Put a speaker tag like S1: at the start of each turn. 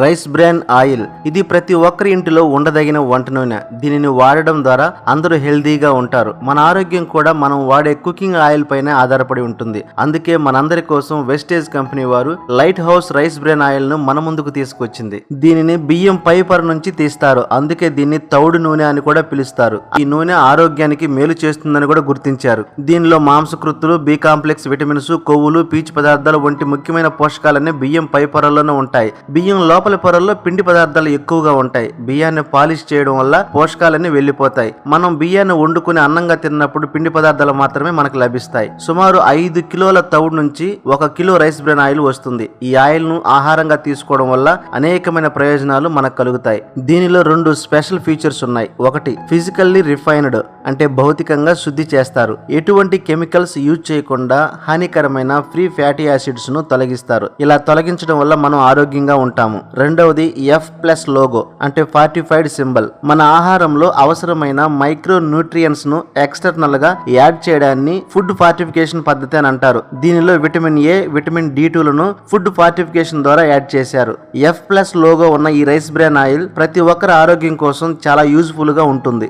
S1: Rice bran oil. ఇది ప్రతి ఒక్కరి ఇంటిలో ఉండదగిన వంట నూనె. దీనిని వాడడం ద్వారా అందరూ హెల్దీగా ఉంటారు. మన ఆరోగ్యం కూడా మనం వాడే కుకింగ్ ఆయిల్ పైన ఆధారపడి ఉంటుంది. అందుకే మనందరి కోసం వెస్టేజ్ కంపెనీ వారు light house rice bran oil ను మన ముందుకు తీసుకొచ్చింది. దీనిని బియ్యం పై పొర నుంచి తీస్తారు. అందుకే దీన్ని తౌడు నూనె అని కూడా పిలుస్తారు. ఈ నూనె ఆరోగ్యానికి మేలు చేస్తుందని కూడా గుర్తించారు. దీనిలో మాంసకృత్తులు, బి కాంప్లెక్స్ విటమిన్స్, కొవ్వులు, పీచు పదార్థాలు వంటి ముఖ్యమైన పోషకాలన్నీ బియ్యం పై పొరల్లోనే ఉంటాయి. బియ్యం లోపలి పొరల్లో పిండి పదార్థాలు ఎక్కువగా ఉంటాయి. బియ్యాన్ని పాలిష్ చేయడం వల్ల పోషకాలన్నీ వెళ్లిపోతాయి. మనం బియ్యాన్ని వండుకుని అన్నంగా తిన్నప్పుడు పిండి పదార్థాలు మాత్రమే మనకు లభిస్తాయి. సుమారు 5 కిలోల తౌడు నుంచి 1 కిలో రైస్ బ్రాన్ ఆయిల్ వస్తుంది. ఈ ఆయిల్ ను ఆహారంగా తీసుకోవడం వల్ల అనేకమైన ప్రయోజనాలు మనకు కలుగుతాయి. దీనిలో 2 స్పెషల్ ఫీచర్స్ ఉన్నాయి. ఒకటి, ఫిజికల్లీ రిఫైన్డ్ అంటే భౌతికంగా శుద్ధి చేస్తారు. ఎటువంటి కెమికల్స్ యూజ్ చేయకుండా హానికరమైన ఫ్రీ ఫ్యాటీ యాసిడ్స్ ను తొలగిస్తారు. ఇలా తొలగించడం వల్ల మనం ఆరోగ్యంగా ఉంటాము. రెండవది F+ లోగో అంటే ఫార్టిఫైడ్ సింబల్. మన ఆహారంలో అవసరమైన మైక్రో న్యూట్రియన్స్ ను ఎక్స్టర్నల్ గా యాడ్ చేయడాన్ని ఫుడ్ ఫార్టిఫికేషన్ పద్ధతి అని అంటారు. దీనిలో విటమిన్ ఏ, విటమిన్ D2 లను ఫుడ్ ఫార్టిఫికేషన్ ద్వారా యాడ్ చేశారు. F+ లోగో ఉన్న ఈ రైస్ బ్రాన్ ఆయిల్ ప్రతి ఒక్కరి ఆరోగ్యం కోసం చాలా యూజ్ఫుల్ గా ఉంటుంది.